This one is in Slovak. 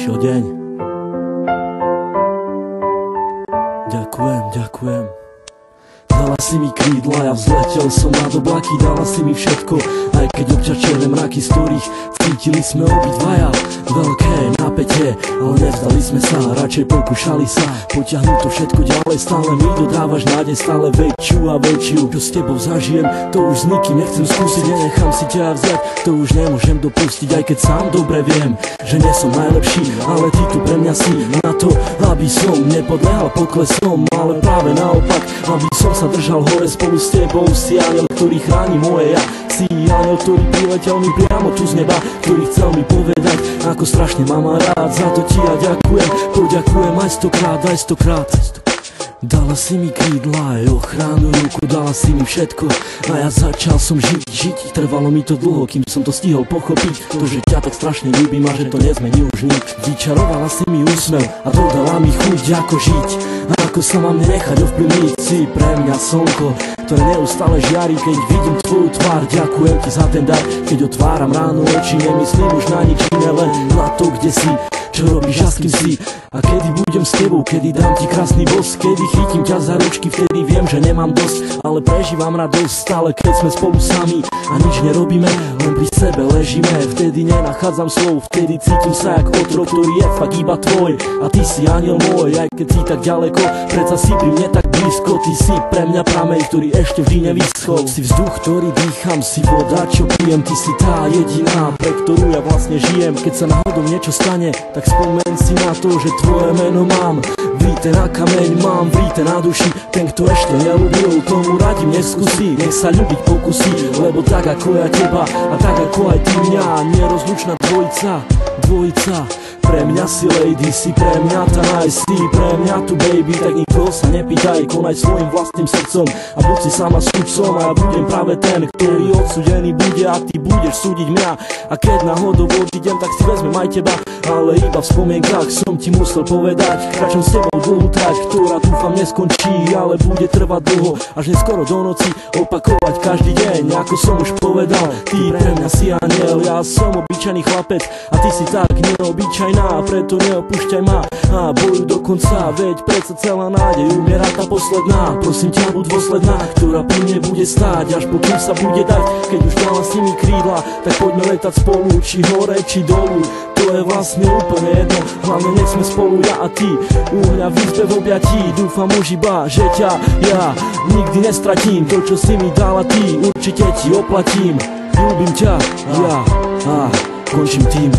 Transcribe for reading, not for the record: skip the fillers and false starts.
Prišiel deň. Ďakujem. Dala si mi krídla, ja vzletel som nad oblaky. Dala si mi všetko, aj keď občas černé mraky, z ktorých cítili sme obidvaja veľké napätie, ale nevzdali sme sa, radšej pokúšali sa potiahnuť to všetko ďalej. Stále mi dodávaš nádej, stále väčšiu a väčšiu. Čo s tebou zažijem, to už s nikým nechcem skúsiť. Nenechám si ťa vziať, to už nemôžem dopustiť. Aj keď sám dobre viem, že nie som najlepší, ale ty tu pre mňa si na to, aby som nepodlehal poklesom, ale práve naopak, aby som sa držal hore spolu s tebou. Si aniel, ktorý chráni moje ja. Si aniel, ktorý priletel mi priamo tu z neba, ktorý chcel mi povedať, ako strašne mám rád. Za to ti ja ďakujem, poďakujem aj stokrát. Dala si mi krídla, aj ochranu ruku, dala si mi všetko a ja začal som žiť. Trvalo mi to dlho, kým som to stihol pochopiť, to, že ťa tak strašne ľúbim a že to nezmení už nič. Vyčarovala si mi úsmev a dodala mi chuť, ako žiť a ako sa mám nenechať ovplyvniť. Si pre mňa slnko, ktoré neustále žiari, keď vidím tvoju tvár. Ďakujem ti za ten dar, keď otváram ráno oči, nemyslím už na nič iné, len na to, kde si, čo robíš a s kým si. A kedy budem s tebou, kedy dám ti krásny boss, kedy chytím ťa za ručky, vtedy viem, že nemám dosť, ale prežívam radosť stále, keď sme spolu sami a nič nerobíme, len pri sebe ležíme. Vtedy nenachádzam slov, vtedy cítim sa jak otrok, ktorý je fakt iba tvoj. A ty si aniel môj, aj keď si tak ďaleko, predsa si pri mne tak blízko. Ty si pre mňa prameň, ktorý ešte vždy nevyschol. Si vzduch, ktorý dýcham, si voda, čo pijem. Ty si tá jediná, pre ktorú ja vlastne žijem. Keď sa náhodou niečo stane, tak spomeň si na to, že tvoje meno mám vrité na kameň, mám vrité na duši. Ten, kto ešte neľúbil, tomu radím neskúsi, nech sa ľúbiť pokusí, lebo tak ako ja teba a tak ako aj ty mňa, nerozlučná dvojica. Pre mňa si lady, si pre mňa tá nice, si pre mňa tu baby, tak nikoho sa nepýtaj, konaj svojim vlastným srdcom a buď si sama sudcom. A ja budem práve ten, ktorý odsúdený bude a ty budeš súdiť mňa. A keď náhodou odídem, tak si vezmem aj teba, ale iba v spomienkach som ti musel povedať. Kračom s tebou dlhú trať, ktorá dúfam neskončí, ale bude trvať dlho, až neskoro do noci, opakovať každý deň. Ako som už povedal, ty pre mňa si aniel, ja som obyčajný chlapec a ty si tak neobyčajná, a preto neopúšťaj ma a bojuj do konca, veď predsa celá nádej umiera tá posledná. Prosím ťa, buď dôsledná, ktorá pri mne bude stáť, až pokým sa bude dať. Keď už dala s nimi krídla, tak poďme letať spolu, či hore, či dolu, to je vlastne úplne jedno, hlavne nech sme spolu ja a ty, u mňa v izbe v objatí. Dúfam už iba, že ťa ja nikdy nestratím, to čo si mi dala ty, určite ti oplatím. Ľúbim ťa, ja a končím tým.